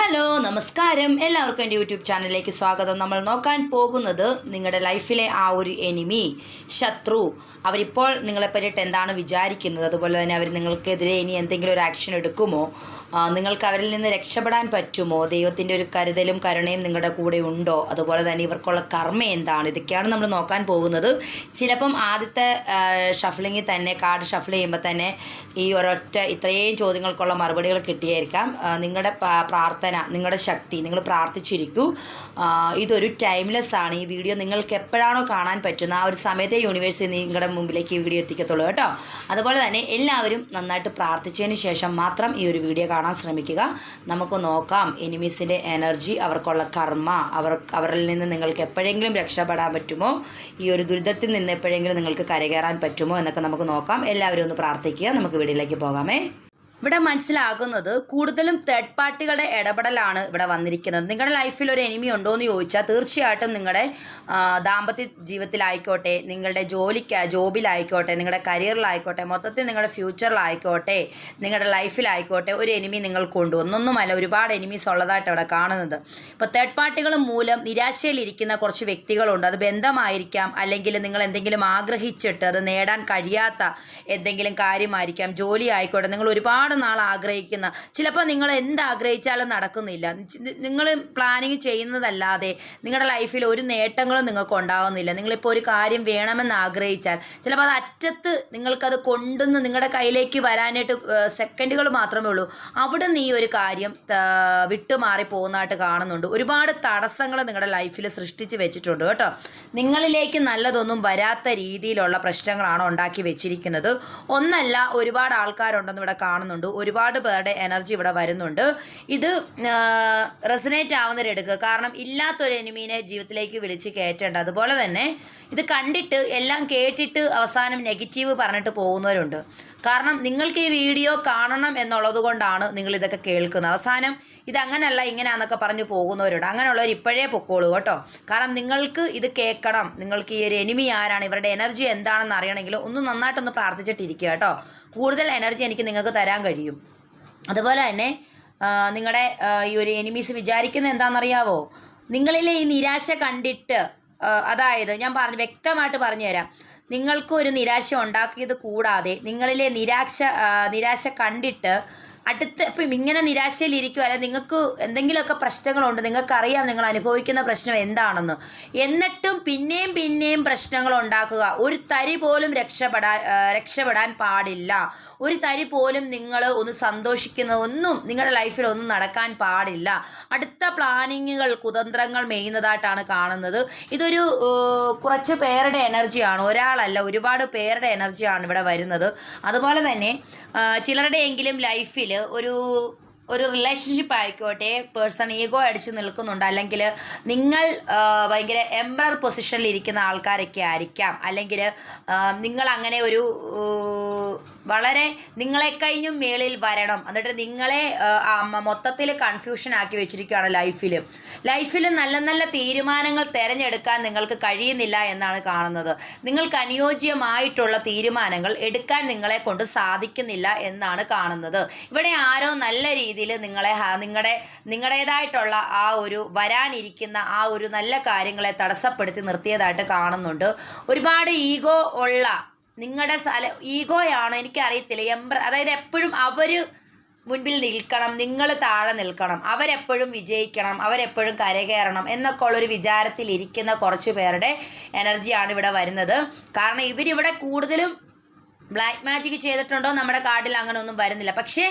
Hello നമസ്കാരം എല്ലാവർക്കും എൻ്റെ യൂട്യൂബ് ചാനലിലേക്ക് സ്വാഗതം. നമ്മൾ നോക്കാൻ പോകുന്നത് നിങ്ങളുടെ ലൈഫിലെ ആ ഒരു എനിമി, ശത്രു, അവരിപ്പോൾ നിങ്ങളെ പറ്റിയിട്ട് എന്താണ് വിചാരിക്കുന്നത്, അതുപോലെ തന്നെ അവർ നിങ്ങൾക്കെതിരെ ഇനി എന്തെങ്കിലും ഒരു ആക്ഷൻ എടുക്കുമോ, നിങ്ങൾക്ക് അവരിൽ നിന്ന് രക്ഷപ്പെടാൻ പറ്റുമോ, ദൈവത്തിൻ്റെ ഒരു കരുതലും കരുണയും നിങ്ങളുടെ കൂടെ ഉണ്ടോ, അതുപോലെ തന്നെ ഇവർക്കുള്ള കർമ്മ എന്താണ്, ഇതൊക്കെയാണ് നമ്മൾ നോക്കാൻ പോകുന്നത്. ചിലപ്പം ആദ്യത്തെ ഷഫ്ലിങ്ങിൽ തന്നെ കാർഡ് ഷഫിൾ ചെയ്യുമ്പോൾ തന്നെ ഈ ഒരൊറ്റ ഇത്രയും ചോദ്യങ്ങൾക്കുള്ള മറുപടികൾ കിട്ടിയായിരിക്കാം. നിങ്ങളുടെ പ്രാർത്ഥന, നിങ്ങളുടെ ശക്തി, നിങ്ങൾ പ്രാർത്ഥിച്ചിരിക്കൂ. ഇതൊരു ടൈംലെസ് ആണ്. ഈ വീഡിയോ നിങ്ങൾക്ക് എപ്പോഴാണോ കാണാൻ പറ്റുന്ന ആ ഒരു സമയത്തെ യൂണിവേഴ്സ് നിങ്ങളുടെ മുമ്പിലേക്ക് ഈ വീഡിയോ എത്തിക്കത്തുള്ളൂ കേട്ടോ. അതുപോലെ തന്നെ എല്ലാവരും നന്നായിട്ട് പ്രാർത്ഥിച്ചതിന് ശേഷം മാത്രം ഈ ഒരു വീഡിയോ കാണാൻ ശ്രമിക്കുക. നമുക്ക് നോക്കാം എനിമീസിൻ്റെ എനർജി, അവർക്കുള്ള കർമ്മ, അവരിൽ നിന്ന് നിങ്ങൾക്ക് എപ്പോഴെങ്കിലും രക്ഷപ്പെടാൻ പറ്റുമോ, ഈ ഒരു ദുരിതത്തിൽ നിന്ന് എപ്പോഴെങ്കിലും നിങ്ങൾക്ക് കരകയറാൻ പറ്റുമോ എന്നൊക്കെ നമുക്ക് നോക്കാം. എല്ലാവരും ഒന്ന് പ്രാർത്ഥിക്കുക. നമുക്ക് വീഡിയോയിലേക്ക് പോകാമേ. ഇവിടെ മനസ്സിലാകുന്നത് കൂടുതലും തേർഡ് പാർട്ടികളുടെ ഇടപെടലാണ് ഇവിടെ വന്നിരിക്കുന്നത്. നിങ്ങളുടെ ലൈഫിൽ ഒരു എനിമി ഉണ്ടോ എന്ന് ചോദിച്ചാൽ തീർച്ചയായിട്ടും നിങ്ങളുടെ ദാമ്പത്യ ജീവിതത്തിലായിക്കോട്ടെ, നിങ്ങളുടെ ജോബിലായിക്കോട്ടെ, നിങ്ങളുടെ കരിയറിലായിക്കോട്ടെ, മൊത്തത്തിൽ നിങ്ങളുടെ ഫ്യൂച്ചറിലായിക്കോട്ടെ, നിങ്ങളുടെ ലൈഫിലായിക്കോട്ടെ ഒരു എനിമി നിങ്ങൾക്കുണ്ട്. ഒന്നൊന്നുമല്ല, ഒരുപാട് എനിമീസ് ഉള്ളതായിട്ട് ഇവിടെ കാണുന്നത്. ഇപ്പോൾ തേർഡ് പാർട്ടികൾ മൂലം നിരാശയിലിരിക്കുന്ന കുറച്ച് വ്യക്തികളുണ്ട്. അത് ബന്ധമായിരിക്കാം, അല്ലെങ്കിൽ നിങ്ങൾ എന്തെങ്കിലും ആഗ്രഹിച്ചിട്ട് അത് നേടാൻ കഴിയാത്ത എന്തെങ്കിലും കാര്യമായിരിക്കാം, ജോലി ആയിക്കോട്ടെ, നിങ്ങൾ ഒരുപാട് നാൾ ആഗ്രഹിക്കുന്ന, ചിലപ്പോൾ നിങ്ങൾ എന്താഗ്രഹിച്ചാലും നടക്കുന്നില്ല, നിങ്ങൾ പ്ലാനിങ് ചെയ്യുന്നതല്ലാതെ നിങ്ങളുടെ ലൈഫിൽ ഒരു നേട്ടങ്ങളും നിങ്ങൾക്ക് ഉണ്ടാകുന്നില്ല. നിങ്ങളിപ്പോൾ ഒരു കാര്യം വേണമെന്ന് ആഗ്രഹിച്ചാൽ ചിലപ്പോൾ അത് അറ്റത്ത് നിങ്ങൾക്കത് കൊണ്ടുവന്ന് നിങ്ങളുടെ കയ്യിലേക്ക് വരാനായിട്ട് സെക്കൻഡുകൾ മാത്രമേ ഉള്ളൂ. അവിടെ നിന്ന് ഈ ഒരു കാര്യം വിട്ടുമാറി പോകുന്നതായിട്ട് കാണുന്നുണ്ട്. ഒരുപാട് തടസ്സങ്ങൾ നിങ്ങളുടെ ലൈഫിൽ സൃഷ്ടിച്ച് വെച്ചിട്ടുണ്ട് കേട്ടോ. നിങ്ങളിലേക്ക് നല്ലതൊന്നും വരാത്ത രീതിയിലുള്ള പ്രശ്നങ്ങളാണ് ഉണ്ടാക്കി വെച്ചിരിക്കുന്നത്. ഒന്നല്ല, ഒരുപാട് ആൾക്കാരുണ്ടെന്ന് ഇവിടെ കാണുന്നുണ്ട്. ഒരുപാട് പേരുടെ എനർജി ഇവിടെ വരുന്നുണ്ട്. ഇത് റെസനേറ്റ് ആവുന്നവരെടുക്കുക. കാരണം ഇല്ലാത്തൊരു എനിമീനെ ജീവിതത്തിലേക്ക് വിളിച്ച് കയറ്റേണ്ട. അതുപോലെ തന്നെ ഇത് കണ്ടിട്ട് എല്ലാം കേട്ടിട്ട് അവസാനം നെഗറ്റീവ് പറഞ്ഞിട്ട് പോകുന്നവരുണ്ട്. കാരണം നിങ്ങൾക്ക് ഈ വീഡിയോ കാണണം എന്നുള്ളത് കൊണ്ടാണ് നിങ്ങൾ ഇതൊക്കെ കേൾക്കുന്നത്. അവസാനം ഇതങ്ങനല്ല ഇങ്ങനെയാണെന്നൊക്കെ പറഞ്ഞ് പോകുന്നവരുണ്ട്. അങ്ങനെയുള്ളവർ ഇപ്പോഴേ പൊക്കോളൂ കേട്ടോ. കാരണം നിങ്ങൾക്ക് ഇത് കേൾക്കണം, നിങ്ങൾക്ക് ഈ ഒരു എനിമി ആരാണ്, ഇവരുടെ എനർജി എന്താണെന്ന് അറിയണമെങ്കിൽ ഒന്ന് നന്നായിട്ടൊന്ന് പ്രാർത്ഥിച്ചിട്ടിരിക്കുക കേട്ടോ. കൂടുതൽ എനർജി എനിക്ക് നിങ്ങൾക്ക് തരാൻ കഴിയും. അതുപോലെ തന്നെ നിങ്ങളുടെ ഈ ഒരു എനിമീസ് വിചാരിക്കുന്നത് എന്താണെന്നറിയാവോ, നിങ്ങളിലെ ഈ നിരാശ കണ്ടിട്ട്, അതായത് ഞാൻ വ്യക്തമായിട്ട് പറഞ്ഞു തരാം, നിങ്ങൾക്ക് ഒരു നിരാശ ഉണ്ടാക്കിയത് കൂടാതെ നിങ്ങളിലെ നിരാശ കണ്ടിട്ട് ഇപ്പം ഇങ്ങനെ നിരാശയിലിരിക്കുക, അല്ലെങ്കിൽ നിങ്ങൾക്ക് എന്തെങ്കിലുമൊക്കെ പ്രശ്നങ്ങളുണ്ട്, നിങ്ങൾക്കറിയാം നിങ്ങൾ അനുഭവിക്കുന്ന പ്രശ്നം എന്താണെന്ന്, എന്നിട്ടും പിന്നെയും പ്രശ്നങ്ങൾ ഉണ്ടാക്കുക. ഒരു തരി പോലും രക്ഷപ്പെടാൻ പാടില്ല. ഒരു തരി പോലും നിങ്ങൾ ഒന്ന് സന്തോഷിക്കുന്ന ഒന്നും നിങ്ങളുടെ ലൈഫിൽ ഒന്നും നടക്കാൻ പാടില്ല. അടുത്ത പ്ലാനിങ്ങുകൾ, കുതന്ത്രങ്ങൾ മെയ്യുന്നതായിട്ടാണ് കാണുന്നത്. ഇതൊരു കുറച്ച് പേരുടെ എനർജിയാണ്, ഒരാളല്ല, ഒരുപാട് പേരുടെ എനർജിയാണ് ഇവിടെ വരുന്നത്. അതുപോലെ തന്നെ ചിലരുടെയെങ്കിലും ലൈഫിൽ ഒരു റിലേഷൻഷിപ്പ് ആയിക്കോട്ടെ, പേഴ്സൺ ഈഗോ അടിച്ച് നിൽക്കുന്നുണ്ട്, അല്ലെങ്കിൽ നിങ്ങൾ ഭയങ്കര എംപറർ പൊസിഷനിൽ ഇരിക്കുന്ന ആൾക്കാരൊക്കെ ആയിരിക്കാം, അല്ലെങ്കിൽ നിങ്ങൾ അങ്ങനെ ഒരു വളരെ നിങ്ങളെ കഴിഞ്ഞും മേളിൽ വരണം, എന്നിട്ട് നിങ്ങളെ മൊത്തത്തിൽ കൺഫ്യൂഷൻ ആക്കി വെച്ചിരിക്കുകയാണ് ലൈഫിൽ നല്ല നല്ല തീരുമാനങ്ങൾ തിരഞ്ഞെടുക്കാൻ നിങ്ങൾക്ക് കഴിയുന്നില്ല എന്നാണ് കാണുന്നത്. നിങ്ങൾക്ക് അനുയോജ്യമായിട്ടുള്ള തീരുമാനങ്ങൾ എടുക്കാൻ നിങ്ങളെ കൊണ്ട് സാധിക്കുന്നില്ല എന്നാണ് കാണുന്നത്. ഇവിടെ ആരോ നല്ല രീതിയിൽ നിങ്ങളുടേതായിട്ടുള്ള ആ ഒരു വരാനിരിക്കുന്ന ആ ഒരു നല്ല കാര്യങ്ങളെ തടസ്സപ്പെടുത്തി നിർത്തിയതായിട്ട് കാണുന്നുണ്ട്. ഒരുപാട് ഈഗോ ഉള്ള നിങ്ങളുടെ ഈഗോയാണോ എനിക്കറിയത്തില്ല, അതായത് എപ്പോഴും അവർ മുൻപിൽ നിൽക്കണം, നിങ്ങൾ താഴെ നിൽക്കണം, അവരെപ്പോഴും വിജയിക്കണം, അവരെപ്പോഴും കരകയറണം എന്നൊക്കെ ഉള്ളൊരു വിചാരത്തിലിരിക്കുന്ന കുറച്ച് പേരുടെ എനർജിയാണ് ഇവിടെ വരുന്നത്. കാരണം ഇവരിവിടെ കൂടുതലും ബ്ലാക്ക് മാജിക് ചെയ്തിട്ടുണ്ടോ നമ്മുടെ കാർഡിൽ അങ്ങനെ ഒന്നും വരുന്നില്ല. പക്ഷേ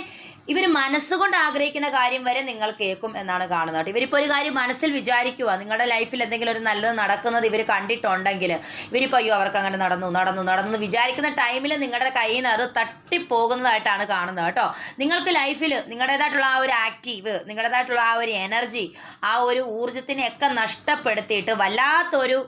ഇവർ മനസ്സുകൊണ്ട് ആഗ്രഹിക്കുന്ന കാര്യം വരെ നിങ്ങൾ കേൾക്കും എന്നാണ് കാണുന്നത്. ഇവരിപ്പോൾ ഒരു കാര്യം മനസ്സിൽ വിചാരിക്കുക, നിങ്ങളുടെ ലൈഫിൽ എന്തെങ്കിലും ഒരു നല്ലത് നടക്കുന്നത് ഇവർ കണ്ടിട്ടുണ്ടെങ്കിൽ ഇവരിപ്പോൾ അയ്യോ അവർക്ക് അങ്ങനെ നടന്നു വിചാരിക്കുന്ന ടൈമിൽ നിങ്ങളുടെ കയ്യിൽ നിന്ന് അത് തട്ടിപ്പോകുന്നതായിട്ടാണ് കാണുന്നത് കേട്ടോ. നിങ്ങൾക്ക് ലൈഫിൽ നിങ്ങളുടേതായിട്ടുള്ള ആ ഒരു ആക്റ്റീവ്, നിങ്ങളുടേതായിട്ടുള്ള ആ ഒരു എനർജി, ആ ഒരു ഊർജ്ജത്തിനെയൊക്കെ നഷ്ടപ്പെടുത്തിയിട്ട് വല്ലാത്തൊരു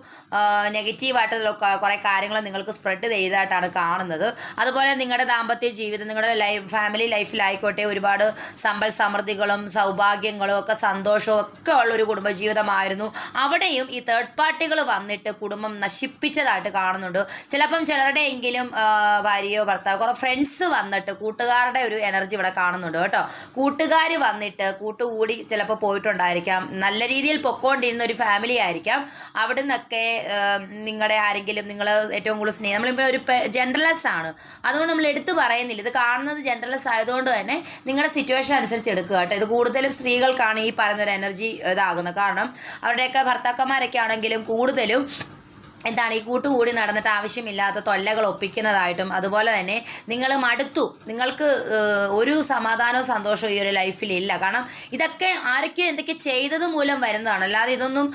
നെഗറ്റീവായിട്ടുള്ള കുറേ കാര്യങ്ങൾ നിങ്ങൾക്ക് സ്പ്രെഡ് ചെയ്തതായിട്ടാണ് കാണുന്നത്. അതുപോലെ നിങ്ങളുടെ ദാമ്പത്യ ജീവിതം, നിങ്ങളുടെ ഫാമിലി ലൈഫിലായിക്കോട്ടെ, ഒരുപാട് സമ്പൽ സമൃദ്ധികളും സൗഭാഗ്യങ്ങളും ഒക്കെ സന്തോഷവും ഒക്കെ ഉള്ളൊരു കുടുംബജീവിതമായിരുന്നു. അവിടെയും ഈ തേർഡ് പാർട്ടികൾ വന്നിട്ട് കുടുംബം നശിപ്പിച്ചതായിട്ട് കാണുന്നുണ്ട്. ചിലപ്പം ചിലരുടെയെങ്കിലും ഭാര്യയോ ഭർത്താവോ കുറേ ഫ്രണ്ട്സ് വന്നിട്ട് കൂട്ടുകാരുടെ ഒരു എനർജി ഇവിടെ കാണുന്നുണ്ട് കേട്ടോ. കൂട്ടുകാർ വന്നിട്ട് കൂട്ടുകൂടി ചിലപ്പോൾ പോയിട്ടുണ്ടായിരിക്കാം. നല്ല രീതിയിൽ പൊക്കോണ്ടിരുന്ന ഒരു ഫാമിലി ആയിരിക്കാം. അവിടെ നിന്നൊക്കെ നിങ്ങളുടെ ആരെങ്കിലും നിങ്ങൾ ഏറ്റവും കൂടുതൽ സ്നേഹം നമ്മളിപ്പോൾ ഒരു ജെൻഡർലെസ് ആണ്, അതുകൊണ്ട് നമ്മൾ എടുത്തു പറയുന്നില്ല. ഇത് കാണുന്നത് ജെൻഡർലെസ് ആയതുകൊണ്ട് തന്നെ നിങ്ങളുടെ സിറ്റുവേഷൻ അനുസരിച്ച് എടുക്കുക കേട്ടോ. ഇത് കൂടുതലും സ്ത്രീകൾക്കാണ് ഈ പറയുന്നൊരു എനർജി ഇതാകുന്നത്. കാരണം അവരുടെയൊക്കെ ഭർത്താക്കന്മാരൊക്കെ ആണെങ്കിലും കൂടുതലും എന്താണ് ഈ കൂട്ടുകൂടി നടന്നിട്ട് ആവശ്യമില്ലാത്ത തൊല്ലകൾ ഒപ്പിക്കുന്നതായിട്ടും അതുപോലെ തന്നെ നിങ്ങൾ മടുത്തു, നിങ്ങൾക്ക് ഒരു സമാധാനവും സന്തോഷവും ഈ ഒരു ലൈഫിലില്ല. കാരണം ഇതൊക്കെ ആരൊക്കെയോ എന്തൊക്കെ ചെയ്തത് മൂലം വരുന്നതാണ്, അല്ലാതെ ഇതൊന്നും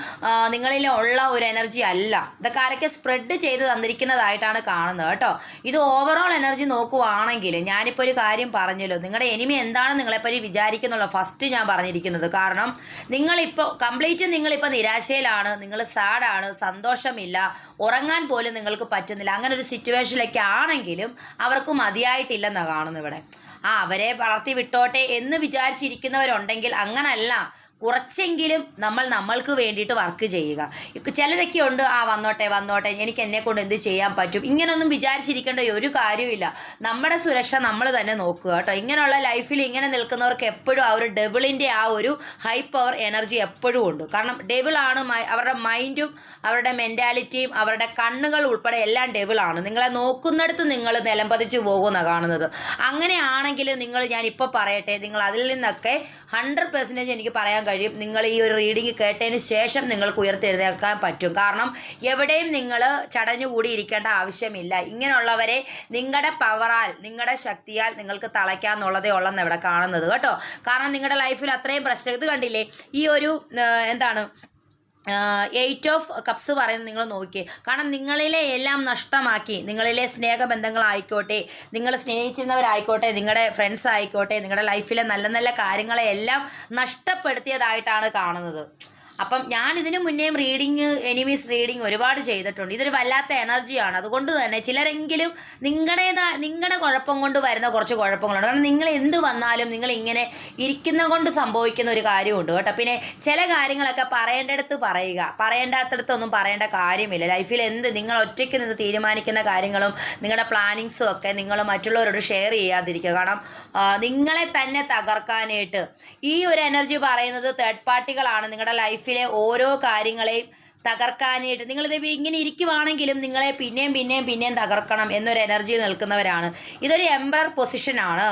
നിങ്ങളിൽ ഉള്ള ഒരു എനർജി അല്ല. ഇതൊക്കെ ആരൊക്കെ സ്പ്രെഡ് ചെയ്ത് തന്നിരിക്കുന്നതായിട്ടാണ് കാണുന്നത് കേട്ടോ. ഇത് ഓവറോൾ എനർജി നോക്കുവാണെങ്കിൽ ഞാനിപ്പോൾ ഒരു കാര്യം പറഞ്ഞല്ലോ, നിങ്ങളുടെ എനിമി എന്താണ് നിങ്ങളെപ്പറ്റി വിചാരിക്കുന്നുള്ള ഫസ്റ്റ് ഞാൻ പറഞ്ഞിരിക്കുന്നത്. കാരണം നിങ്ങളിപ്പോൾ കംപ്ലീറ്റ് നിങ്ങളിപ്പോൾ നിരാശയിലാണ്, നിങ്ങൾ സാഡാണ്, സന്തോഷമില്ല, ഉറങ്ങാൻ പോലും നിങ്ങൾക്ക് പറ്റുന്നില്ല. അങ്ങനെ ഒരു സിറ്റുവേഷനിലൊക്കെ ആണെങ്കിലും അവർക്ക് മതിയായിട്ടില്ലെന്നാണ് കാണുന്നത് ഇവിടെ. അവരെ വളർത്തി വിട്ടോട്ടെ എന്ന് വിചാരിച്ചിരിക്കുന്നവരുണ്ടെങ്കിൽ അങ്ങനല്ല, കുറച്ചെങ്കിലും നമ്മൾക്ക് വേണ്ടിയിട്ട് വർക്ക് ചെയ്യുക. ചിലരൊക്കെ ഉണ്ട് വന്നോട്ടെ എനിക്ക് എന്നെക്കൊണ്ട് എന്ത് ചെയ്യാൻ പറ്റും, ഇങ്ങനൊന്നും വിചാരിച്ചിരിക്കേണ്ട ഒരു കാര്യവുമില്ല. നമ്മുടെ സുരക്ഷ നമ്മൾ തന്നെ നോക്കുക കേട്ടോ. ഇങ്ങനെയുള്ള ലൈഫിൽ ഇങ്ങനെ നിൽക്കുന്നവർക്ക് എപ്പോഴും ആ ഒരു ഡെവിളിൻ്റെ ആ ഒരു ഹൈ പവർ എനർജി എപ്പോഴും ഉണ്ട്. കാരണം ഡെവിളാണ് അവരുടെ മൈൻഡും അവരുടെ മെൻറ്റാലിറ്റിയും അവരുടെ കണ്ണുകൾ ഉൾപ്പെടെ എല്ലാം ഡെവിളാണ്. നിങ്ങളെ നോക്കുന്നിടത്ത് നിങ്ങൾ നിലംപതിച്ച് പോകുമെന്നാണ് കാണുന്നത്. അങ്ങനെയാണെങ്കിൽ ഞാനിപ്പോൾ പറയട്ടെ, നിങ്ങൾ അതിൽ നിന്നൊക്കെ 100% എനിക്ക് പറയാൻ കഴിയും. നിങ്ങൾ ഈ ഒരു റീഡിങ് കേട്ടതിന് ശേഷം നിങ്ങൾക്ക് ഉയർത്തെഴുന്നേൽക്കാൻ പറ്റും. കാരണം എവിടെയും നിങ്ങൾ ചടഞ്ഞുകൂടി ഇരിക്കേണ്ട ആവശ്യമില്ല. ഇങ്ങനെയുള്ളവരെ നിങ്ങളുടെ പവറാൽ നിങ്ങളുടെ ശക്തിയാൽ നിങ്ങൾക്ക് തളയ്ക്കാന്നുള്ളതേ ഉള്ളെന്ന് ഇവിടെ കാണുന്നത് കേട്ടോ. കാരണം നിങ്ങളുടെ ലൈഫിൽ അത്രയും പ്രശ്നം ഇത് കണ്ടില്ലേ, ഈ ഒരു എന്താണ് 8 ഓഫ് കപ്സ് പറയുന്നത് നിങ്ങൾ നോക്കിയേ. കാരണം നിങ്ങളിലെ എല്ലാം നഷ്ടമാക്കി, നിങ്ങളിലെ സ്നേഹബന്ധങ്ങളായിക്കോട്ടെ, നിങ്ങൾ സ്നേഹിച്ചിരുന്നവരായിക്കോട്ടെ, നിങ്ങളുടെ ഫ്രണ്ട്സ് ആയിക്കോട്ടെ, നിങ്ങളുടെ ലൈഫിലെ നല്ല നല്ല കാര്യങ്ങളെല്ലാം നഷ്ടപ്പെടുത്തിയതായിട്ടാണ് കാണുന്നത്. അപ്പം ഞാൻ ഇതിനു മുന്നേയും എനിമീസ് റീഡിങ് ഒരുപാട് ചെയ്തിട്ടുണ്ട്. ഇതൊരു വല്ലാത്ത എനർജിയാണ്. അതുകൊണ്ട് തന്നെ ചിലരെങ്കിലും നിങ്ങളുടെ കുഴപ്പം കൊണ്ട് വരുന്ന കുറച്ച് കുഴപ്പങ്ങളുണ്ട്. കാരണം നിങ്ങൾ എന്ത് വന്നാലും നിങ്ങൾ ഇങ്ങനെ ഇരിക്കുന്ന കൊണ്ട് സംഭവിക്കുന്ന ഒരു കാര്യമുണ്ട് കേട്ടോ. പിന്നെ ചില കാര്യങ്ങളൊക്കെ പറയേണ്ടടുത്ത് പറയുക, പറയേണ്ടാത്തടത്തൊന്നും പറയേണ്ട കാര്യമില്ല. ലൈഫിൽ നിങ്ങൾ ഒറ്റയ്ക്ക് നിന്ന് തീരുമാനിക്കുന്ന കാര്യങ്ങളും നിങ്ങളുടെ പ്ലാനിങ്സും ഒക്കെ നിങ്ങൾ മറ്റുള്ളവരോട് ഷെയർ ചെയ്യാതിരിക്കുക. കാരണം നിങ്ങളെ തന്നെ തകർക്കാനായിട്ട് ഈ ഒരു എനർജി പറയുന്നത് തേർഡ് പാർട്ടികളാണ്. നിങ്ങളുടെ ലൈഫിലെ ഓരോ കാര്യങ്ങളെയും തകർക്കാനായിട്ട് നിങ്ങളിത് ഇങ്ങനെ ഇരിക്കുവാണെങ്കിലും നിങ്ങളെ പിന്നെയും തകർക്കണം എന്നൊരു എനർജിയിൽ നിൽക്കുന്നവരാണ്. ഇതൊരു എംപറർ പൊസിഷനാണ്.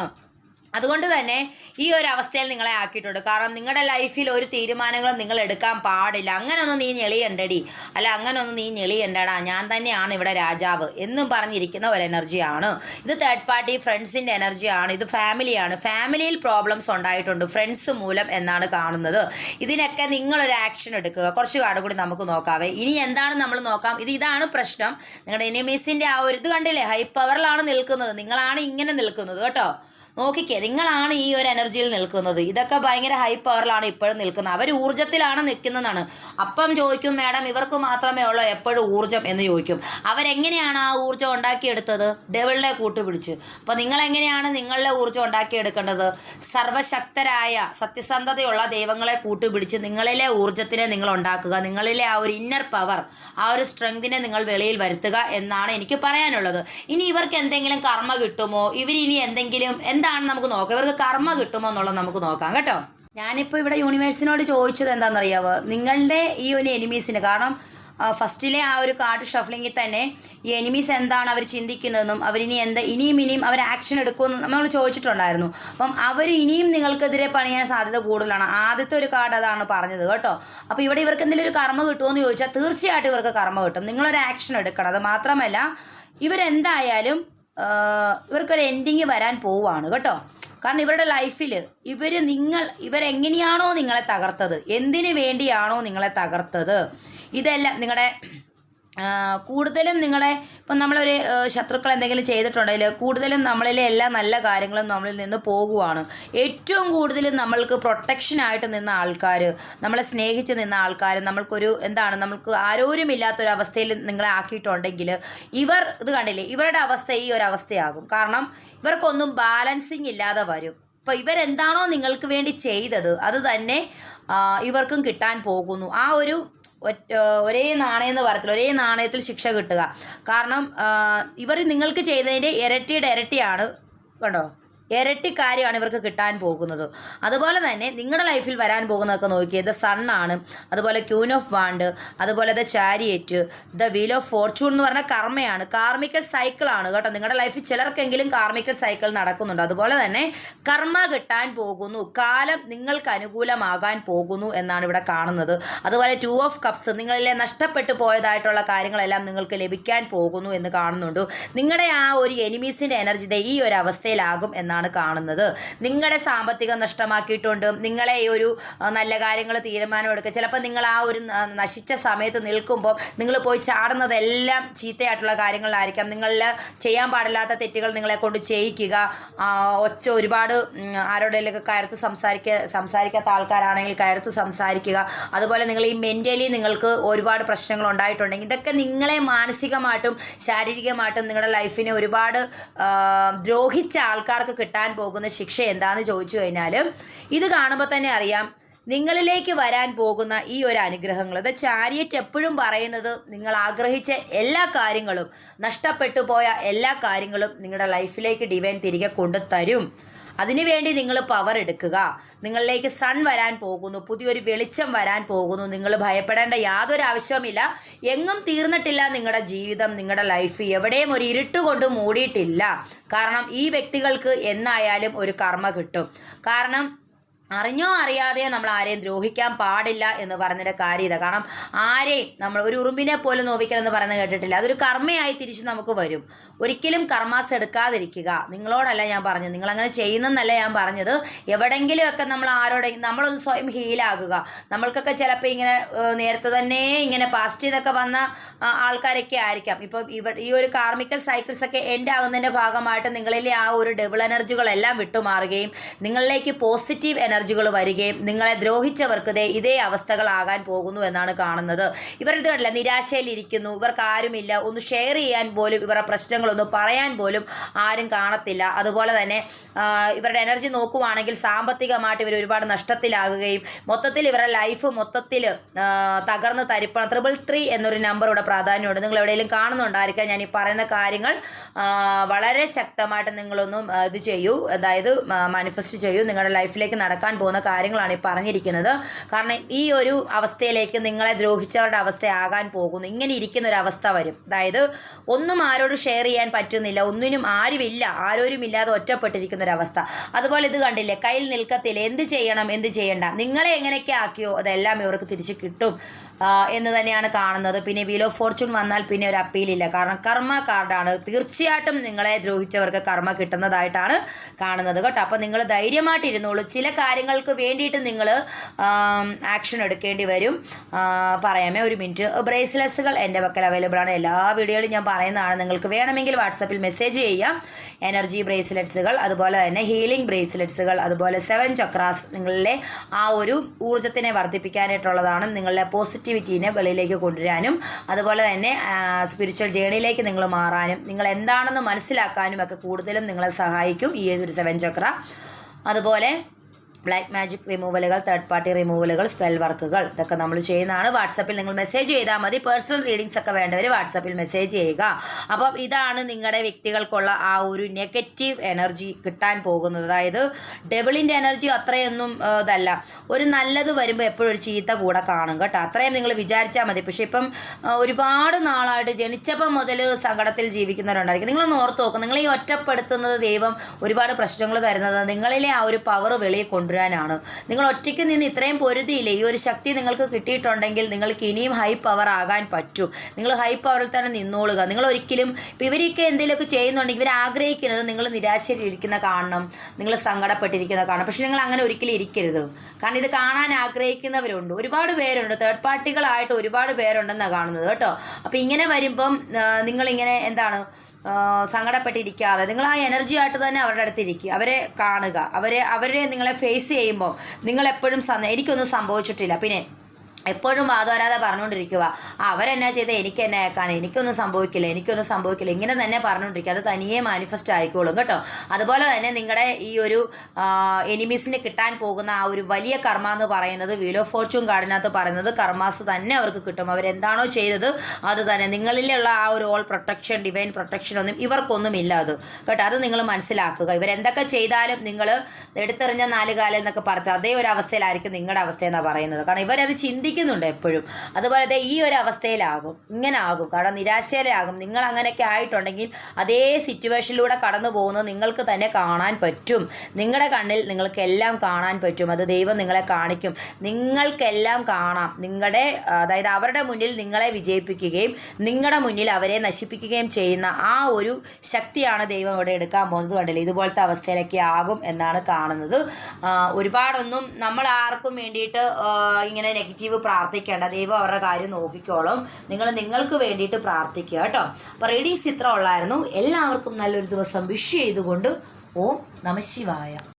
അതുകൊണ്ട് തന്നെ ഈ ഒരു അവസ്ഥയിൽ നിങ്ങളെ ആക്കിയിട്ടുണ്ട്. കാരണം നിങ്ങളുടെ ലൈഫിൽ ഒരു തീരുമാനങ്ങളും നിങ്ങൾ എടുക്കാൻ പാടില്ല. അങ്ങനെയൊന്നും നീ ഞെളിയണ്ടടി, അല്ല അങ്ങനെയൊന്നും നീ ഞെളിയണ്ടടാ, ഞാൻ തന്നെയാണ് ഇവിടെ രാജാവ് എന്നും പറഞ്ഞിരിക്കുന്ന ഒരു എനർജിയാണ്. ഇത് തേർഡ് പാർട്ടി ഫ്രണ്ട്സിൻ്റെ എനർജിയാണ്. ഇത് ഫാമിലിയാണ്. ഫാമിലിയിൽ പ്രോബ്ലംസ് ഉണ്ടായിട്ടുണ്ട് ഫ്രണ്ട്സ് മൂലം എന്നാണ് കാണുന്നത്. ഇതിനൊക്കെ നിങ്ങളൊരു ആക്ഷൻ എടുക്കുക. കുറച്ച് കാർഡ് കൂടി നമുക്ക് നോക്കാവേ. ഇനി എന്താണ് നമ്മൾ നോക്കാം. ഇതാണ് പ്രശ്നം. നിങ്ങളുടെ എനിമീസിൻ്റെ ആ ഒരു ഇത് കണ്ടില്ലേ, ഹൈ പവറിലാണ് നിൽക്കുന്നത്. നിങ്ങളാണ് ഇങ്ങനെ നിൽക്കുന്നത് കേട്ടോ. നോക്കിക്കേ, നിങ്ങളാണ് ഈ ഒരു എനർജിയിൽ നിൽക്കുന്നത്. ഇതൊക്കെ ഭയങ്കര ഹൈ പവറിലാണ് ഇപ്പോഴും നിൽക്കുന്നത്. അവർ ഊർജ്ജത്തിലാണ് നിൽക്കുന്നതാണ്. അപ്പം ചോദിക്കും, മാഡം ഇവർക്ക് മാത്രമേ ഉള്ളൂ എപ്പോഴും ഊർജ്ജം എന്ന് ചോദിക്കും. അവരെങ്ങനെയാണ് ആ ഊർജ്ജം ഉണ്ടാക്കിയെടുത്തത്? ഡെവിളിനെ കൂട്ടുപിടിച്ച്. അപ്പോൾ നിങ്ങളെങ്ങനെയാണ് നിങ്ങളുടെ ഊർജ്ജം ഉണ്ടാക്കിയെടുക്കേണ്ടത്? സർവശക്തരായ സത്യസന്ധതയുള്ള ദൈവങ്ങളെ കൂട്ടുപിടിച്ച് നിങ്ങളിലെ ഊർജ്ജത്തിനെ നിങ്ങൾ ഉണ്ടാക്കുക. നിങ്ങളിലെ ആ ഒരു ഇന്നർ പവർ, ആ ഒരു സ്ട്രെങ്തിനെ നിങ്ങൾ വെളിയിൽ വരുത്തുക എന്നാണ് എനിക്ക് പറയാനുള്ളത്. ഇനി ഇവർക്ക് എന്തെങ്കിലും കർമ്മ കിട്ടുമോ, ഇവരിനി എന്തെങ്കിലും എന്താണ് നമുക്ക് നോക്കാം, ഇവർക്ക് കർമ്മ കിട്ടുമോ എന്നുള്ളത് നമുക്ക് നോക്കാം കേട്ടോ. ഞാനിപ്പോൾ ഇവിടെ യൂണിവേഴ്സിനോട് ചോദിച്ചത് എന്താണെന്നറിയാവോ, നിങ്ങളുടെ ഈ ഒരു എനിമീസിന്, കാരണം ഫസ്റ്റിലെ ആ ഒരു കാർഡ് ഷഫ്ലിങ്ങിൽ തന്നെ ഈ എനിമീസ് എന്താണ് അവർ ചിന്തിക്കുന്നതെന്നും അവരിനി ഇനിയും അവർ ആക്ഷൻ എടുക്കുമെന്നും നമ്മൾ ചോദിച്ചിട്ടുണ്ടായിരുന്നു. അപ്പം അവർ ഇനിയും നിങ്ങൾക്കെതിരെ പണിയാൻ സാധ്യത കൂടുതലാണ്. ആദ്യത്തെ ഒരു കാർഡ് അതാണ് പറഞ്ഞത് കേട്ടോ. അപ്പോൾ ഇവിടെ ഇവർക്ക് എന്തെങ്കിലും ഒരു കർമ്മ കിട്ടുമോ എന്ന് ചോദിച്ചാൽ തീർച്ചയായിട്ടും ഇവർക്ക് കർമ്മ കിട്ടും. നിങ്ങളൊരു ആക്ഷൻ എടുക്കണം. അത് മാത്രമല്ല ഇവരെന്തായാലും ഇവർക്കൊരു എൻഡിങ് വരാൻ പോവുകയാണ് കേട്ടോ. കാരണം ഇവരുടെ ലൈഫിൽ ഇവരെങ്ങനെയാണോ നിങ്ങളെ തകർത്തത്, എന്തിനു വേണ്ടിയാണോ നിങ്ങളെ തകർത്തത്, ഇതെല്ലാം നിങ്ങളുടെ കൂടുതലും നിങ്ങളെ ഇപ്പം നമ്മളൊരു ശത്രുക്കൾ എന്തെങ്കിലും ചെയ്തിട്ടുണ്ടെങ്കിൽ കൂടുതലും നമ്മളിലെ എല്ലാ നല്ല കാര്യങ്ങളും നമ്മളിൽ നിന്ന് പോകുവാണ്. ഏറ്റവും കൂടുതൽ നമ്മൾക്ക് പ്രൊട്ടക്ഷനായിട്ട് നിന്ന ആൾക്കാർ, നമ്മളെ സ്നേഹിച്ച് നിന്ന ആൾക്കാർ, നമ്മൾക്ക് ആരോരുമില്ലാത്തൊരവസ്ഥയിൽ നിങ്ങളെ ആക്കിയിട്ടുണ്ടെങ്കിൽ ഇത് കണ്ടില്ലേ, ഇവരുടെ അവസ്ഥ ഈ ഒരു അവസ്ഥയാകും. കാരണം ഇവർക്കൊന്നും ബാലൻസിങ് ഇല്ലാതെ വരും. ഇപ്പോൾ ഇവരെന്താണോ നിങ്ങൾക്ക് വേണ്ടി ചെയ്തത് അത് തന്നെ ഇവർക്കും കിട്ടാൻ പോകുന്നു. ആ ഒരു ഒരേ നാണയം എന്ന് പറയത്തില്ല, ഒരേ നാണയത്തിൽ ശിക്ഷ കിട്ടുക. കാരണം ഇവർ നിങ്ങൾക്ക് ചെയ്തതിൻ്റെ ഇരട്ടിയുടെ ഇരട്ടിയാണ്, കണ്ടോ, ഇരട്ടി കാര്യമാണ് ഇവർക്ക് കിട്ടാൻ പോകുന്നത്. അതുപോലെ തന്നെ നിങ്ങളുടെ ലൈഫിൽ വരാൻ പോകുന്നതൊക്കെ നോക്കിയത് ദ സണ്ണാണ്, അതുപോലെ ക്യൂൻ ഓഫ് വാണ്ട്, അതുപോലെ the chariot, the wheel of Fortune എന്ന് പറഞ്ഞ കർമ്മയാണ്, കാർമിക്കൽ സൈക്കിളാണ് കേട്ടോ. നിങ്ങളുടെ ലൈഫിൽ ചിലർക്കെങ്കിലും കാർമിക്കൽ സൈക്കിൾ നടക്കുന്നുണ്ട്. അതുപോലെ തന്നെ കർമ്മ കിട്ടാൻ പോകുന്നു, കാലം നിങ്ങൾക്ക് അനുകൂലമാകാൻ പോകുന്നു എന്നാണ് ഇവിടെ കാണുന്നത്. അതുപോലെ 2 ഓഫ് കപ്സ്, നിങ്ങളിലെ നഷ്ടപ്പെട്ടു പോയതായിട്ടുള്ള കാര്യങ്ങളെല്ലാം നിങ്ങൾക്ക് ലഭിക്കാൻ പോകുന്നു എന്ന് കാണുന്നുണ്ട്. നിങ്ങളുടെ ആ ഒരു എനിമീസിൻ്റെ എനർജി ഈ ഒരു അവസ്ഥയിലാകും എന്നാണ് കാണുന്നത്. നിങ്ങളുടെ സാമ്പത്തികം നഷ്ടമാക്കിയിട്ടുണ്ട്, നിങ്ങളെ ഈ ഒരു നല്ല കാര്യങ്ങൾ തീരുമാനമെടുക്കുക. ചിലപ്പോൾ നിങ്ങൾ ആ ഒരു നശിച്ച സമയത്ത് നിൽക്കുമ്പോൾ നിങ്ങൾ പോയി ചാടുന്നതെല്ലാം ചീത്തയായിട്ടുള്ള കാര്യങ്ങളിലായിരിക്കാം. നിങ്ങളിൽ ചെയ്യാൻ പാടില്ലാത്ത തെറ്റുകൾ നിങ്ങളെ കൊണ്ട് ചെയ്യിക്കുക, ഒരുപാട് ആരോടെങ്കിലൊക്കെ കയർത്ത് സംസാരിക്കാത്ത ആൾക്കാരാണെങ്കിൽ കയർത്ത് സംസാരിക്കുക. അതുപോലെ നിങ്ങൾ ഈ മെൻ്റലി നിങ്ങൾക്ക് ഒരുപാട് പ്രശ്നങ്ങൾ ഉണ്ടായിട്ടുണ്ടെങ്കിൽ ഇതൊക്കെ നിങ്ങളെ മാനസികമായിട്ടും ശാരീരികമായിട്ടും നിങ്ങളുടെ ലൈഫിനെ ഒരുപാട് ദ്രോഹിച്ച ആൾക്കാർക്ക് കിട്ടാൻ പോകുന്ന ശിക്ഷ എന്താണെന്ന് ചോദിച്ചു കഴിഞ്ഞാൽ ഇത് കാണുമ്പോൾ തന്നെ അറിയാം നിങ്ങളിലേക്ക് വരാൻ പോകുന്ന ഈ ഒരു അനുഗ്രഹങ്ങൾ. ദ ചാരിയറ്റ് എപ്പോഴും പറയുന്നത് നിങ്ങൾ ആഗ്രഹിച്ച എല്ലാ കാര്യങ്ങളും, നഷ്ടപ്പെട്ടു പോയ എല്ലാ കാര്യങ്ങളും നിങ്ങളുടെ ലൈഫിലേക്ക് ഡിവൈൻ തിരികെ കൊണ്ടുതരും. അതിനുവേണ്ടി നിങ്ങൾ പവർ എടുക്കുക. നിങ്ങളിലേക്ക് സൺ വരാൻ പോകുന്നു, പുതിയൊരു വെളിച്ചം വരാൻ പോകുന്നു. നിങ്ങൾ ഭയപ്പെടേണ്ട യാതൊരു ആവശ്യവുമില്ല. എങ്ങും തീർന്നിട്ടില്ല നിങ്ങളുടെ ജീവിതം, നിങ്ങളുടെ ലൈഫ് എവിടെയും ഒരു ഇരുട്ട് കൊണ്ട് മൂടിയിട്ടില്ല. കാരണം ഈ വ്യക്തികൾക്ക് എന്നായാലും ഒരു കർമ്മ കിട്ടും. കാരണം അറിഞ്ഞോ അറിയാതെയോ നമ്മൾ ആരെയും ദ്രോഹിക്കാൻ പാടില്ല എന്ന് പറഞ്ഞതിൻ്റെ കാര്യം ഇതാ. കാരണം ആരെയും നമ്മൾ ഒരു ഉറുമ്പിനെ പോലും നോവിക്കലെന്ന് പറയുന്നത് കേട്ടിട്ടില്ല. അതൊരു കർമ്മയായി തിരിച്ച് നമുക്ക് വരും. ഒരിക്കലും കർമാസ് എടുക്കാതിരിക്കുക. നിങ്ങളോടല്ല ഞാൻ പറഞ്ഞത്, നിങ്ങളങ്ങനെ ചെയ്യുന്നെന്നല്ല ഞാൻ പറഞ്ഞത്. എവിടെങ്കിലുമൊക്കെ നമ്മൾ ആരോടെങ്കിലും നമ്മളൊന്ന് സ്വയം ഹീലാകുക. നമ്മൾക്കൊക്കെ ചിലപ്പോൾ ഇങ്ങനെ നേരത്തെ തന്നെ ഇങ്ങനെ പാസ്റ്റ് ചെയ്തൊക്കെ വന്ന ആൾക്കാരൊക്കെ ആയിരിക്കാം. ഇപ്പം ഈ ഒരു കാർമിക്കൽ സൈക്കിൾസൊക്കെ എൻഡ് ആകുന്നതിൻ്റെ ഭാഗമായിട്ട് നിങ്ങളിലെ ആ ഒരു ഡബിൾ എനർജികളെല്ലാം വിട്ടുമാറുകയും നിങ്ങളിലേക്ക് പോസിറ്റീവ് എനർജികൾ വരികയും നിങ്ങളെ ദ്രോഹിച്ചവർക്ക് ഇതേ അവസ്ഥകളാകാൻ പോകുന്നു എന്നാണ് കാണുന്നത്. ഇവരിത് കണ്ടില്ല, നിരാശയിലിരിക്കുന്നു, ഇവർക്ക് ആരുമില്ല, ഒന്ന് ഷെയർ ചെയ്യാൻ പോലും, ഇവരുടെ പ്രശ്നങ്ങളൊന്നും പറയാൻ പോലും ആരും കാണത്തില്ല. അതുപോലെ തന്നെ ഇവരുടെ എനർജി നോക്കുവാണെങ്കിൽ സാമ്പത്തികമായിട്ട് ഇവർ ഒരുപാട് നഷ്ടത്തിലാകുകയും മൊത്തത്തിൽ ഇവരുടെ ലൈഫ് മൊത്തത്തിൽ തകർന്ന് തരിപ്പണം. 333 എന്നൊരു നമ്പർ ഇവിടെ പ്രാധാന്യമുണ്ട്. നിങ്ങൾ എവിടെയെങ്കിലും കാണുന്നുണ്ടായിരിക്കാം. ഞാൻ ഈ പറയുന്ന കാര്യങ്ങൾ വളരെ ശക്തമായിട്ട് നിങ്ങളൊന്നും ഇത് ചെയ്യൂ, അതായത് മാനിഫെസ്റ്റ് ചെയ്യൂ. നിങ്ങളുടെ ലൈഫിലേക്ക് നടക്കാൻ പോകുന്ന കാര്യങ്ങളാണ് ഈ പറഞ്ഞിരിക്കുന്നത്. കാരണം ഈ ഒരു അവസ്ഥയിലേക്ക് നിങ്ങളെ ദ്രോഹിച്ചവരുടെ അവസ്ഥയാകാൻ പോകുന്നു. ഇങ്ങനെ ഇരിക്കുന്ന ഒരു അവസ്ഥ വരും. അതായത് ഒന്നും ആരോട് ഷെയർ ചെയ്യാൻ പറ്റുന്നില്ല, ഒന്നിനും ആരുമില്ല, ആരോരുമില്ലാതെ ഒറ്റപ്പെട്ടിരിക്കുന്ന ഒരു അവസ്ഥ. അതുപോലെ ഇത് കണ്ടില്ലേ, കയ്യിൽ നിൽക്കത്തില്ല, എന്ത് ചെയ്യണം എന്ത് ചെയ്യണ്ട, നിങ്ങളെ എങ്ങനെയൊക്കെ ആക്കിയോ അതെല്ലാം ഇവർക്ക് തിരിച്ച് കിട്ടും എന്ന് തന്നെയാണ് കാണുന്നത്. പിന്നെ വീൽ ഓഫ് ഫോർച്യൂൺ വന്നാൽ പിന്നെ ഒരു അപ്പീലില്ല. കാരണം കർമ്മ കാർഡാണ്. തീർച്ചയായിട്ടും നിങ്ങളെ ദ്രോഹിച്ചവർക്ക് കർമ്മ കിട്ടുന്നതായിട്ടാണ് കാണുന്നത് കേട്ടോ. അപ്പോൾ നിങ്ങൾ ധൈര്യമായിട്ടിരുന്നോളൂ. ചില കാര്യങ്ങൾക്ക് വേണ്ടിയിട്ട് നിങ്ങൾ ആക്ഷൻ എടുക്കേണ്ടി വരും. പറയാമേ, ഒരു മിനിറ്റ്. ബ്രേസ്ലെസ്സുകൾ എൻ്റെ പക്കൽ അവൈലബിൾ ആണ്. എല്ലാ വീഡിയോയിലും ഞാൻ പറയുന്നതാണ്. നിങ്ങൾക്ക് വേണമെങ്കിൽ വാട്സപ്പിൽ മെസ്സേജ് ചെയ്യാം. എനർജി ബ്രേസ്ലെറ്റ്സുകൾ, അതുപോലെ തന്നെ ഹീലിംഗ് ബ്രേസ്ലെറ്റ്സുകൾ, അതുപോലെ 7 ചക്രാസ് നിങ്ങളിലെ ആ ഒരു ഊർജ്ജത്തിനെ വർദ്ധിപ്പിക്കാനായിട്ടുള്ളതാണ്. നിങ്ങളുടെ പോസിറ്റിവിറ്റീനെ വെളിയിലേക്ക് കൊണ്ടുവരാനും അതുപോലെ തന്നെ സ്പിരിച്വൽ ജേണിയിലേക്ക് നിങ്ങൾ മാറാനും നിങ്ങൾ എന്താണെന്ന് മനസ്സിലാക്കാനും ഒക്കെ കൂടുതലും നിങ്ങളെ സഹായിക്കും ഈ ഒരു 7 ചക്ര. അതുപോലെ ബ്ലാക്ക് മാജിക് റിമൂവലുകൾ, തേർഡ് പാർട്ടി റിമൂവലുകൾ, സ്പെൽ വർക്കുകൾ, ഇതൊക്കെ നമ്മൾ ചെയ്യുന്നതാണ്. വാട്സപ്പിൽ നിങ്ങൾ മെസ്സേജ് ചെയ്താൽ മതി. പേഴ്സണൽ റീഡിങ്സ് ഒക്കെ വേണ്ടവർ വാട്സപ്പിൽ മെസ്സേജ് ചെയ്യുക. അപ്പം ഇതാണ് നിങ്ങളുടെ വ്യക്തികൾക്കുള്ള ആ ഒരു നെഗറ്റീവ് എനർജി കിട്ടാൻ പോകുന്നത്. അതായത് ഡബിളിൻ്റെ എനർജി അത്രയൊന്നും ഇതല്ല. ഒരു നല്ലത് വരുമ്പോൾ എപ്പോഴും ഒരു ചീത്ത കൂടെ കാണും കേട്ടോ. അത്രയും നിങ്ങൾ വിചാരിച്ചാൽ മതി. പക്ഷേ ഇപ്പം ഒരുപാട് നാളായിട്ട് ജനിച്ചപ്പം മുതൽ സങ്കടത്തിൽ ജീവിക്കുന്നവരുണ്ടായിരിക്കും. നിങ്ങളൊന്ന് ഓർത്ത് നോക്കും. നിങ്ങൾ ഈ ഒറ്റപ്പെടുത്തുന്നത് ദൈവം ഒരുപാട് പ്രശ്നങ്ങൾ തരുന്നത് നിങ്ങളിലെ ആ ഒരു പവർ വെളിയിൽ കൊണ്ടുവരാനാണ്. നിങ്ങൾ ഒറ്റയ്ക്ക് നിന്ന് ഇത്രയും പൊരുതിയില്ലേ, ഈ ഒരു ശക്തി നിങ്ങൾക്ക് കിട്ടിയിട്ടുണ്ടെങ്കിൽ നിങ്ങൾക്ക് ഇനിയും ഹൈ പവർ ആകാൻ പറ്റും. നിങ്ങൾ ഹൈ പവറിൽ തന്നെ നിന്നോളുക. നിങ്ങൾ ഒരിക്കലും ഇപ്പം ഇവരൊക്കെ എന്തെങ്കിലുമൊക്കെ ചെയ്യുന്നുണ്ടെങ്കിൽ ഇവർ ആഗ്രഹിക്കുന്നത് നിങ്ങൾ നിരാശയിലിരിക്കുന്ന കാണണം, നിങ്ങൾ സങ്കടപ്പെട്ടിരിക്കുന്ന കാണണം. പക്ഷെ നിങ്ങൾ അങ്ങനെ ഒരിക്കലും ഇരിക്കരുത്. കാരണം ഇത് കാണാൻ ആഗ്രഹിക്കുന്നവരുണ്ട്, ഒരുപാട് പേരുണ്ട്, തേർഡ് പാർട്ടികളായിട്ട് ഒരുപാട് പേരുണ്ടെന്നാണ് കാണുന്നത് കേട്ടോ. അപ്പോൾ ഇങ്ങനെ വരുമ്പം നിങ്ങളിങ്ങനെ എന്താണ് സങ്കടപ്പെട്ടിരിക്കാതെ നിങ്ങൾ ആ എനർജി ആയിട്ട് തന്നെ അവരുടെ അടുത്ത് ഇരിക്കുക. അവരെ കാണുക. അവരെ നിങ്ങളെ ഫേസ് ചെയ്യുമ്പോൾ നിങ്ങളെപ്പോഴും എനിക്കൊന്നും സംഭവിച്ചിട്ടില്ല, പിന്നെ എപ്പോഴും വാദോരാതെ പറഞ്ഞുകൊണ്ടിരിക്കുക അവരെന്നാ ചെയ്ത് എനിക്ക് എന്നെ ആക്കാൻ എനിക്കൊന്നും സംഭവിക്കില്ല ഇങ്ങനെ തന്നെ പറഞ്ഞുകൊണ്ടിരിക്കുക. അത് തനിയെ മാനിഫെസ്റ്റ് ആയിക്കോളും കേട്ടോ. അതുപോലെ തന്നെ നിങ്ങളുടെ ഈ ഒരു എനിമീസിന് കിട്ടാൻ പോകുന്ന ആ ഒരു വലിയ കർമ്മ എന്ന് പറയുന്നത് വീൽ ഓഫ് ഫോർച്യൂൺ കാർഡിനകത്ത് പറയുന്നത് കർമാസ് തന്നെ അവർക്ക് കിട്ടും. അവരെന്താണോ ചെയ്തത് അത് തന്നെ. നിങ്ങളിലുള്ള ആ ഒരു ഓൾ പ്രൊട്ടക്ഷൻ ഡിവൈൻ പ്രൊട്ടക്ഷൻ ഒന്നും ഇവർക്കൊന്നും ഇല്ല അത് കേട്ടോ. അത് നിങ്ങൾ മനസ്സിലാക്കുക. ഇവരെന്തൊക്കെ ചെയ്താലും നിങ്ങൾ എടുത്തെറിഞ്ഞ 4 കാലിൽ എന്നൊക്കെ പറഞ്ഞാൽ അതേ ഒരു അവസ്ഥയിലായിരിക്കും നിങ്ങളുടെ അവസ്ഥ എന്നാണ് പറയുന്നത്. കാരണം ഇവരത് ചിന്തിക്കുന്നുണ്ട് എപ്പോഴും. അതുപോലെ ഈ ഒരു അവസ്ഥയിലാകും, ഇങ്ങനെ ആകും. കാരണം നിരാശയിലാകും. നിങ്ങൾ അങ്ങനെയൊക്കെ ആയിട്ടുണ്ടെങ്കിൽ അതേ സിറ്റുവേഷനിലൂടെ കടന്നു പോകുന്നത് നിങ്ങൾക്ക് തന്നെ കാണാൻ പറ്റും. നിങ്ങളുടെ കണ്ണിൽ നിങ്ങൾക്കെല്ലാം കാണാൻ പറ്റും. അത് ദൈവം നിങ്ങളെ കാണിക്കും. നിങ്ങൾക്കെല്ലാം കാണാം. അതായത് അവരുടെ മുന്നിൽ നിങ്ങളെ വിജയിപ്പിക്കുകയും നിങ്ങളുടെ മുന്നിൽ അവരെ നശിപ്പിക്കുകയും ചെയ്യുന്ന ആ ഒരു ശക്തിയാണ് ദൈവം ഇവിടെ എടുക്കാൻ പോകുന്നത്. കണ്ടില്ലേ, ഇതുപോലത്തെ അവസ്ഥയിലൊക്കെ ആകും എന്നാണ് കാണുന്നത്. ഒരുപാടൊന്നും നമ്മൾ ആർക്കും വേണ്ടിയിട്ട് ഇങ്ങനെ നെഗറ്റീവ് പ്രാർത്ഥിക്കേണ്ട. ദൈവം അവരുടെ കാര്യം നോക്കിക്കോളും. നിങ്ങൾക്ക് വേണ്ടിയിട്ട് പ്രാർത്ഥിക്കുക കേട്ടോ. അപ്പോൾ റീഡിങ്സ് ഇത്ര ഉള്ളായിരുന്നു. എല്ലാവർക്കും നല്ലൊരു ദിവസം വിഷ് ചെയ്തുകൊണ്ട് ഓം നമഃ ശിവായ.